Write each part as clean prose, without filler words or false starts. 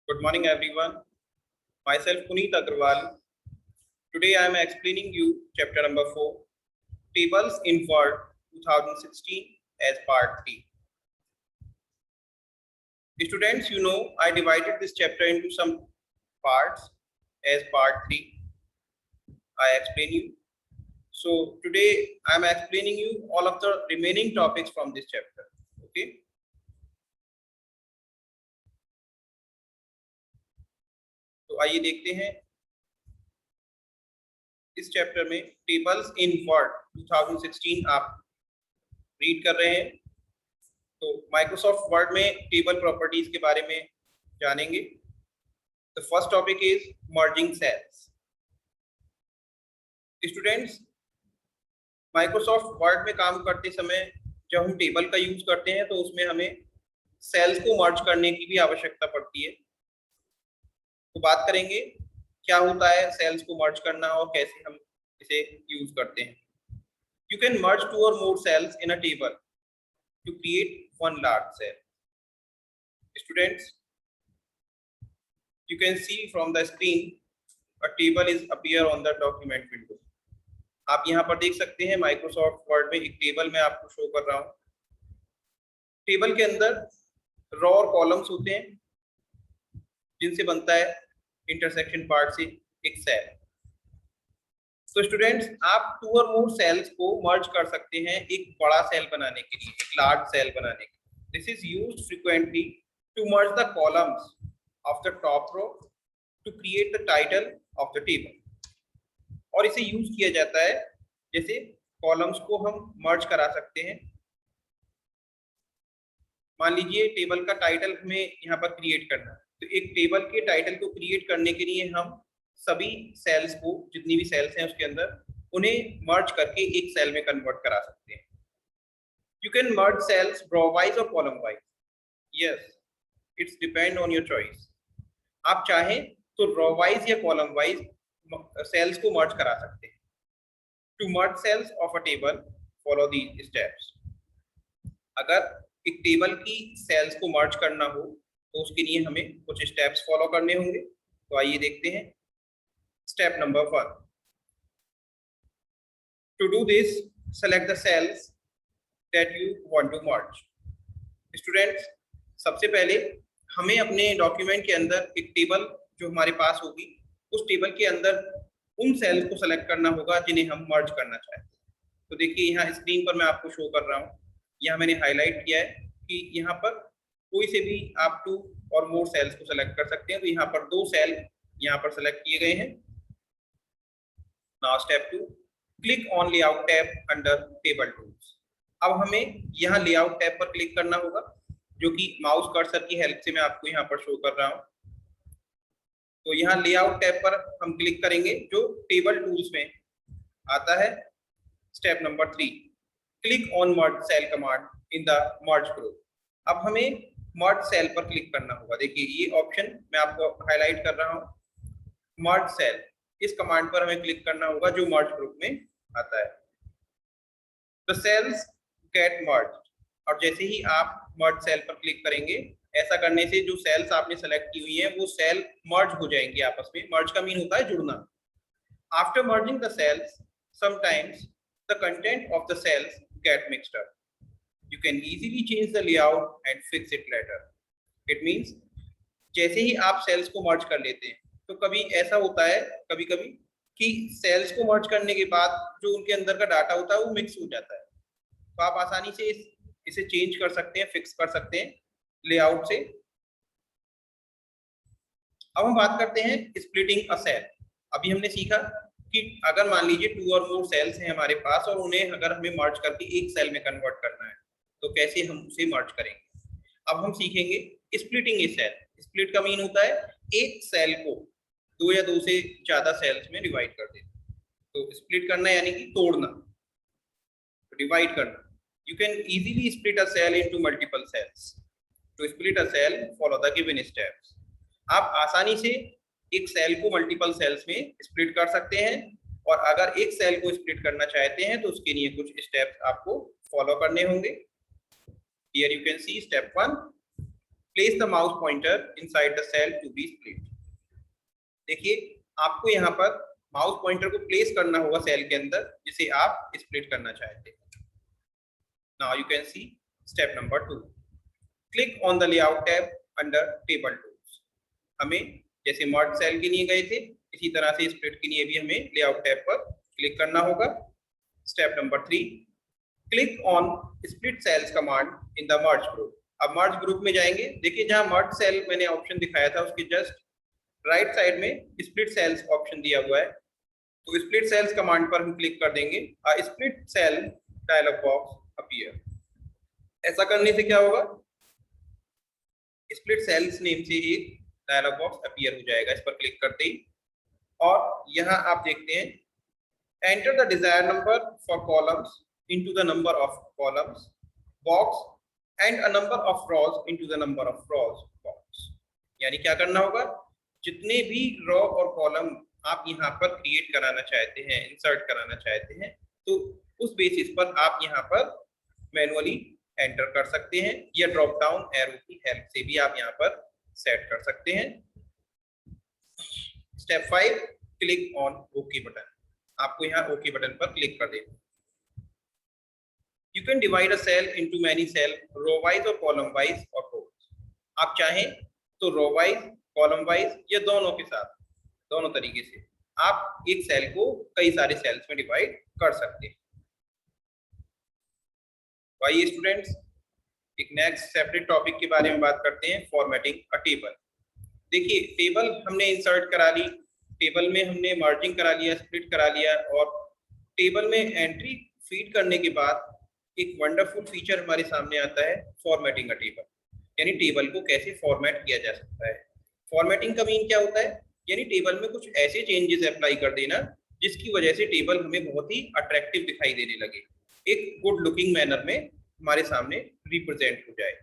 Good morning, everyone. Myself Puneet Agrawal. Today I am explaining you chapter number 4, Tables in Word 2016 as part 3. Students, I divided this chapter into some parts as part 3. I explain you. So today I am explaining you all of the remaining topics from this chapter. Okay. तो आइए देखते हैं इस chapter में tables इन word 2016 आप read कर रहे हैं। तो माइक्रोसॉफ्ट वर्ड में टेबल प्रॉपर्टीज के बारे में जानेंगे। The first topic is merging cells. Students, Microsoft Word में काम करते समय जब हम टेबल का यूज करते हैं तो उसमें हमें सेल्स को मर्ज करने की भी आवश्यकता पड़ती है। तो बात करेंगे क्या होता है सेल्स को मर्ज करना और कैसे हम इसे यूज करते हैं। You can merge 2 or more cells in a table to create one large cell. Students, you can see from the screen a table is appear on the document window. आप यहाँ पर देख सकते हैं माइक्रोसॉफ्ट वर्ड में एक table मैं आपको शो कर रहा हूँ। टेबल के अंदर रो और कॉलम्स होते हैं जिनसे बनता है इंटरसेक्शन पार्ट से एक सेल। तो स्टूडेंट्स, आप 2 or more सेल्स को मर्ज कर सकते हैं एक बड़ा सेल बनाने के लिए, एक लार्ज सेल बनाने के लिए। This is used frequently to merge the columns of the top row to create the title of the table. और इसे यूज किया जाता है जैसे कॉलम्स को हम मर्ज करा सकते हैं। मान लीजिए टेबल का टाइटल हमें यहाँ पर क्रिएट करना है, तो एक टेबल के टाइटल को क्रिएट करने के लिए हम सभी सेल्स को, जितनी भी सेल्स हैं उसके अंदर, उन्हें मर्ज करके एक सेल में कन्वर्ट करा सकते हैं। You can merge cells row wise और column wise. Yes, it's depend on your choice. आप चाहें तो रो वाइज या कॉलम वाइज सेल्स को मर्ज करा सकते हैं। To merge cells of a table follow these steps. अगर एक टेबल की सेल्स को मर्ज करना हो तो उसके लिए हमें कुछ स्टेप्स फॉलो करने होंगे। तो आइए देखते हैं। Step number 1. To do this, select the cells that you want to merge. Students, सबसे पहले हमें अपने डॉक्यूमेंट के अंदर एक टेबल जो हमारे पास होगी, उस टेबल के अंदर उन सेल्स को सेलेक्ट करना होगा जिन्हें हम मर्ज करना चाहते हैं। तो देखिए यहाँ स्क्रीन पर मैं आपको शो कर रहा हूँ। यहाँ मैंने हाईलाइट किया है कि यहाँ पर कोई से भी आप 2 or more सेल्स को सेलेक्ट कर सकते हैं। तो यहाँ पर 2 सेल यहाँ पर सेलेक्ट किए गए हैं। Now step 2, click on layout tab under table tools. अब हमें यहाँ layout tab पर क्लिक करना होगा, जो कि माउस कर्सर की हेल्प से मैं आपको यहाँ पर शो कर रहा हूँ। तो यहाँ layout tab पर हम क्लिक करेंगे जो टेबल टूल्स में आता है। Step number 3, click on merge cell command in the merge group. अब हमें मर्ज सेल पर क्लिक करना होगा। देखिए ये ऑप्शन मैं आपको हाईलाइट कर रहा हूँ, मर्ज सेल। इस कमांड पर हमें क्लिक करना होगा जो मर्ज ग्रुप में आता है। द सेल्स गेट मर्ज। और जैसे ही आप मर्ज सेल पर क्लिक करेंगे, ऐसा करने से जो सेल्स आपने सेलेक्ट की हुई है वो सेल मर्ज हो जाएंगे आपस में। मर्ज का मीन होता है जुड़ना। After merging the cells, sometimes the content of the cells get mixed up. You can easily change the layout and fix it later. It means जैसे ही आप सेल्स को मर्ज कर लेते हैं तो कभी ऐसा होता है कभी कभी कि सेल्स को मर्ज करने के बाद जो उनके अंदर का डाटा होता है वो मिक्स हो जाता है। तो आप आसानी से इसे चेंज कर सकते हैं, फिक्स कर सकते हैं लेआउट से। अब हम बात करते हैं स्प्लिटिंग अ सेल। अभी हमने सीखा कि अगर मान लीजिए 2 or more सेल्स हैं हमारे पास और उन्हें अगर हमें मर्ज करके एक सेल में कन्वर्ट करना है तो कैसे हम उसे मर्ज करेंगे। अब हम सीखेंगे स्प्लिटिंग ए सेल। स्प्लिट का मीन होता है एक सेल को 2 या 2 से ज्यादा सेल्स में डिवाइड कर देना। तो स्प्लिट करना यानी कि तोड़ना, डिवाइड करना। You can easily split a cell into multiple cells. To split a cell follow the given steps. आप आसानी से एक सेल को मल्टीपल सेल्स में स्प्लिट कर सकते हैं, और अगर एक सेल को स्प्लिट करना चाहते हैं तो उसके लिए कुछ स्टेप्स आपको फॉलो करने होंगे। Here you can see step 1, place the mouse pointer inside the cell to be split. देखिए आपको यहाँ पर माउस पॉइंटर को प्लेस करना होगा सेल के अंदर जिसे आप स्प्लिट करना चाहते हैं। Now you can see step number 2, click on the layout tab under table tools. हमें जैसे मर्ज सेल के लिए गए थे इसी तरह से स्प्लिट के लिए भी हमें लेआउट टैब पर क्लिक करना होगा। Step number 3, click on split cells command in the merge group. अब मर्ज ग्रुप में जाएंगे, देखिए जहां मर्ज सेल मैंने ऑप्शन दिखाया था उसके जस्ट राइट साइड में स्प्लिट सेल्स ऑप्शन दिया हुआ है, तो स्प्लिट सेल्स कमांड पर हम क्लिक कर देंगे। Split cell dialog box appear. ऐसा करने से क्या होगा, स्प्लिट सेल्स नेम से एक डायलॉग बॉक्स अपीयर हो जाएगा इस पर क्लिक करते ही। और यहाँ आप देखते हैं enter the desire number for columns into the number of columns box and a number of rows into the number of rows box. यानी क्या करना होगा, जितने भी रॉ और कॉलम आप यहाँ पर क्रिएट कराना चाहते हैं, इंसर्ट कराना चाहते हैं, तो उस बेसिस पर आप यहाँ पर मैनुअली एंटर कर सकते हैं या ड्रॉप डाउन एरो की हेल्प से भी आप यहाँ पर सेट कर सकते हैं। Step 5, click on okay button. आपको यहाँ ओके बटन पर क्लिक कर देना। You can divide a cell into many cell, row wise और कॉलम वाइज और रोज। आप चाहें तो रो वाइज, कॉलम वाइज या दोनों के साथ, दोनों तरीके से आप एक सेल को कई सारे सेल्स में डिवाइड कर सकते हैं। आइए स्टूडेंट्स एक नेक्स्ट सेपरेट टॉपिक के बारे में बात करते हैं, फॉर्मेटिंग अ टेबल। देखिए टेबल हमने इंसर्ट करा ली, टेबल में हमने मर्जिंग करा लिया, स्प्लिट करा लिया, और टेबल में एंट्री फीड करने के बाद एक वंडरफुल फीचर हमारे सामने आता है, फॉर्मेटिंग अ टेबल। यानी टेबल को कैसे फॉर्मेट किया जा सकता है। फॉर्मेटिंग का मीन क्या होता है, यानी टेबल में कुछ ऐसे चेंजेस अप्लाई कर देना जिसकी वजह से टेबल हमें बहुत ही अट्रैक्टिव दिखाई देने लगे, एक गुड लुकिंग मैनर में हमारे सामने रिप्रेजेंट हो जाए।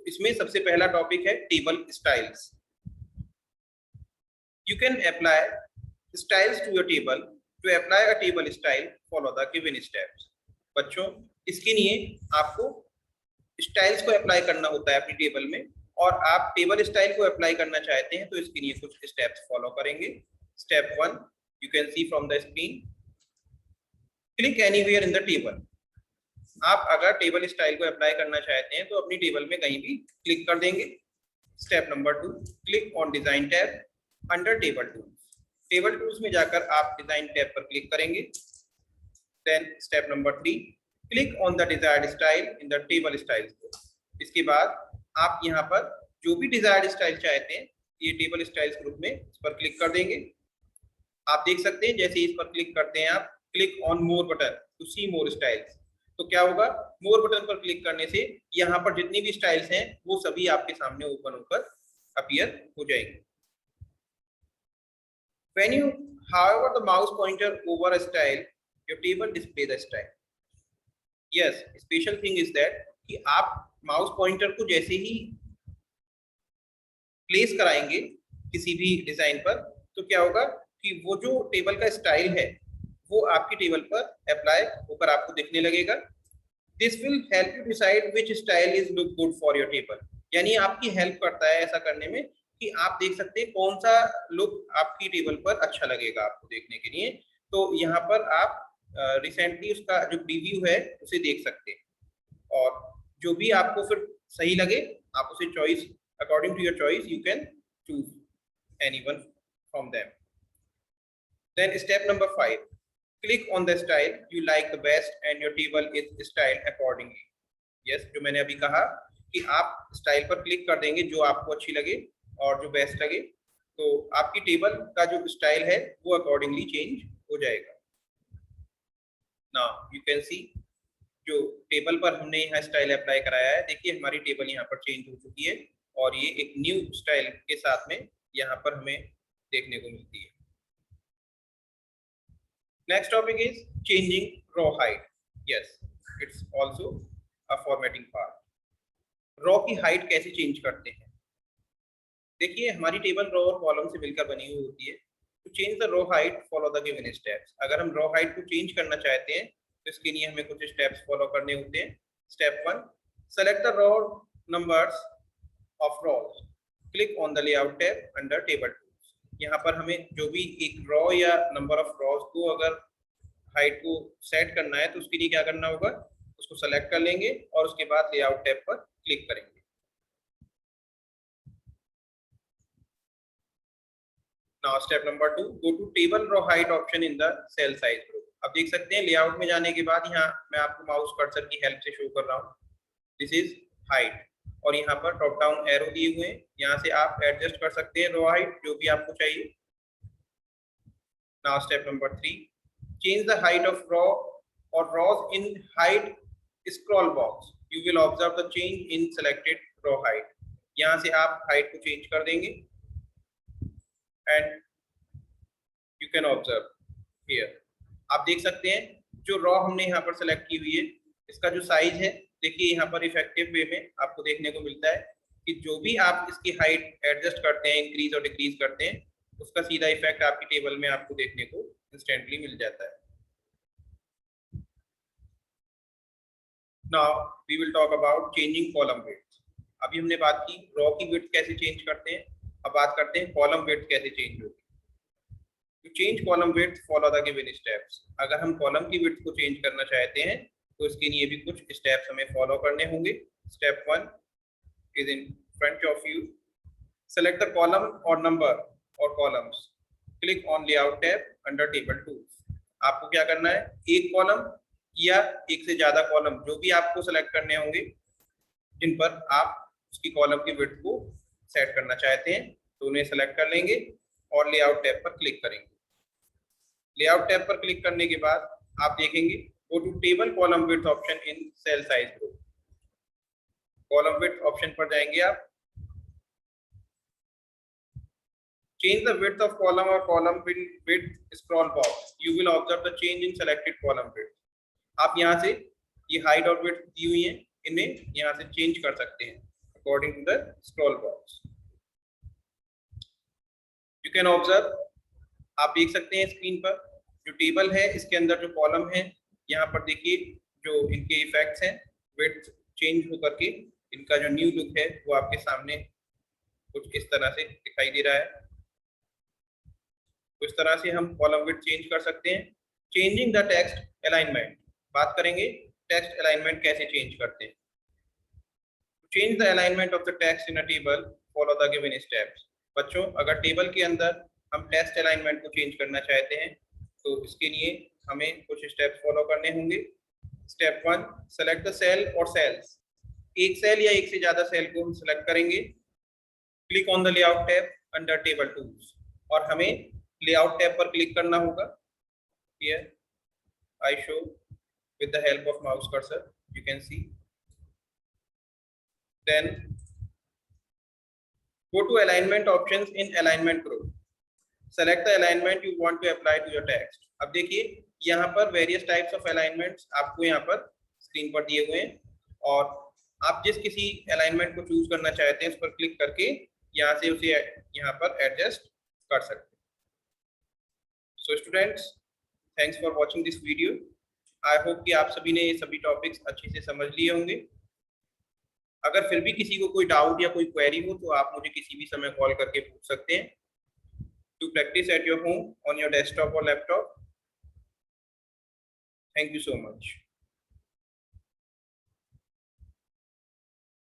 इसमें सबसे पहला टॉपिक है table styles. You can apply styles to your table. To apply a table style follow the given steps. बच्चों इसके लिए आपको स्टाइल्स को अप्लाई करना होता है अपनी टेबल में, और आप टेबल स्टाइल को अप्लाई करना चाहते हैं तो इसके लिए कुछ स्टेप्स फॉलो करेंगे। Step 1, you can see from the screen, click anywhere in the table. आप अगर टेबल स्टाइल को अप्लाई करना चाहते हैं तो अपनी टेबल में कहीं भी क्लिक कर देंगे। Step number 2, click on design tab under table tools. Table tools में जाकर आप डिजाइन टैब पर क्लिक करेंगे। Then step number 3, click on the desired style in the table styles group. इसके बाद आप यहाँ पर जो भी डिजायर्ड स्टाइल चाहते हैं ये टेबल स्टाइल्स ग्रुप में इस पर क्लिक कर देंगे। आप देख सकते हैं जैसे इस पर क्लिक करते हैं आप, click on more button to see more styles. तो क्या होगा, मोर बटन पर क्लिक करने से यहाँ पर जितनी भी स्टाइल्स हैं वो सभी आपके सामने ओपन होकर अपीयर हो जाएंगे। When you hover the mouse pointer over a style, your table display the style. Yes, special thing is that कि आप माउस पॉइंटर को जैसे ही प्लेस कराएंगे किसी भी डिजाइन पर तो क्या होगा कि वो जो टेबल का स्टाइल है वो आपकी टेबल पर अप्लाई होकर आपको दिखने लगेगा। This will help you decide which style is look good for your table. यानी आपकी हेल्प करता है ऐसा करने में कि आप देख सकते हैं कौन सा लुक आपकी टेबल पर अच्छा लगेगा आपको देखने के लिए। तो यहाँ पर आप रिसेंटली उसका जो प्रीव्यू है उसे देख सकते हैं, और जो भी आपको फिर सही लगे आप उसे choice according to your choice you can choose anyone from them. Then step number 5, click on the style you like the best and your table is styled accordingly. Yes, जो मैंने अभी कहा कि आप स्टाइल पर क्लिक कर देंगे जो आपको अच्छी लगे और जो बेस्ट लगे, तो आपकी टेबल का जो स्टाइल है वो अकॉर्डिंगली चेंज हो जाएगा। नाउ यू कैन सी जो टेबल पर हमने यहाँ स्टाइल अप्लाई कराया है, देखिए हमारी टेबल यहाँ पर चेंज हो चुकी है और ये एक न्यू स्टाइल के साथ में यहाँ पर हमें देखने को मिलती है। Next topic is changing row height. Yes, it's also a formatting part. Row की height कैसे change करते हैं? देखिए हमारी टेबल रो और कॉलम से मिलकर बनी हुई होती है। To change the row height, follow the given steps. अगर हम row height को change करना चाहते हैं तो इसके लिए हमें कुछ steps follow करने होते हैं। Step 1, select the row numbers of rows. Click on the layout tab under table tools. यहाँ पर हमें जो भी एक रो या नंबर ऑफ रोज को अगर हाइट को सेट करना है तो उसके लिए क्या करना होगा, उसको सेलेक्ट कर लेंगे और उसके बाद लेआउट टैब पर क्लिक करेंगे। Now step number 2, go to table row height option in the cell size group. अब देख सकते हैं लेआउट में जाने के बाद यहाँ मैं आपको माउस कर्सर की हेल्प से शो कर रहा हूँ, दिस इज हाइट, और यहाँ पर ड्रॉप डाउन एरो दिए हुए हैं, यहाँ से आप एडजस्ट कर सकते हैं रो हाइट जो भी आपको चाहिए। Now step number 3, change the height of row or rows in height scroll box. You will observe the change in selected row height. यहाँ से आप हाइट को चेंज कर देंगे and you can observe here. आप देख सकते हैं जो रॉ हमने यहाँ पर सेलेक्ट की हुई है इसका जो साइज है, देखिए यहाँ पर इफेक्टिव वे में आपको देखने को मिलता है कि जो भी आप इसकी हाइट एडजस्ट करते हैं, इंक्रीज और डिक्रीज करते हैं, उसका सीधा इफेक्ट आपकी टेबल में आपको देखने को इंस्टेंटली मिल जाता है। Now we will talk about changing column width. अभी हमने बात की रॉ की विड्थ कैसे चेंज करते हैं, अब बात करते हैं कॉलम विड्थ कैसे चेंज होगी। To change column width, follow the given steps. अगर हम कॉलम की विड्थ को चेंज करना चाहते हैं तो इसके लिए भी कुछ स्टेप्स हमें फॉलो करने होंगे। Step 1 is in front of you. Select the column or number or columns. Click on layout tab under table tools. आपको क्या करना है, एक कॉलम या एक से ज्यादा कॉलम जो भी आपको सेलेक्ट करने होंगे जिन पर आप उसकी कॉलम की विड्थ को सेट करना चाहते हैं तो उन्हें सेलेक्ट कर लेंगे और लेआउट टैब पर क्लिक करेंगे। लेआउट टैब पर क्लिक करने के बाद आप देखेंगे go to table column width option in cell size group. Column width option पर जाएंगे आप, change the width of column or column width scroll box. You will observe the change in selected column width. आप यहाँ से ये height और width दी हुई है, इन्हें यहाँ से चेंज कर सकते हैं according to the scroll box. You can observe, आप देख सकते हैं स्क्रीन पर जो टेबल है इसके अंदर जो कॉलम है, यहाँ पर देखिए जो इनके इफेक्ट्स हैं विड्थ चेंज होकर के इनका जो न्यू लुक है वो आपके सामने कुछ इस तरह से दिखाई दे रहा है। तो इस तरह से हम कॉलम विड्थ चेंज कर सकते हैं। चेंजिंग द टेक्स्ट अलाइनमेंट, बात करेंगे टेक्स्ट अलाइनमेंट कैसे चेंज करते हैं। Change the alignment of the text in a table, follow the given steps. बच्चों अगर टेबल के अंदर हम टेक्स्ट अलाइनमेंट को चेंज करना चाहते हैं तो इसके लिए हमें कुछ स्टेप्स फॉलो करने होंगे। स्टेप 1, सेलेक्ट द सेल और सेल्स। एक सेल या एक से ज्यादा सेल को हम सेलेक्ट करेंगे। Click on the layout tab under table tools और हमें लेआउट टैब पर क्लिक करना होगा। Here I show with the help of mouse cursor, you can see. Then go to alignment options in alignment group. Select the alignment you want to apply to your text. अब देखिए यहाँ पर various types of alignments आपको यहाँ पर screen पर दिए हुए हैं और आप जिस किसी alignment को चूज करना चाहते हैं उस पर क्लिक करके यहाँ से उसे यहाँ पर एडजस्ट कर सकते हैं। So students, thanks for watching this video. I hope कि आप सभी ने ये सभी टॉपिक्स अच्छे से समझ लिए होंगे। अगर फिर भी किसी को कोई डाउट या कोई क्वेरी हो तो आप मुझे किसी भी समय कॉल करके पूछ सकते हैं। To practice at your home on your desktop or laptop. Thank you so much.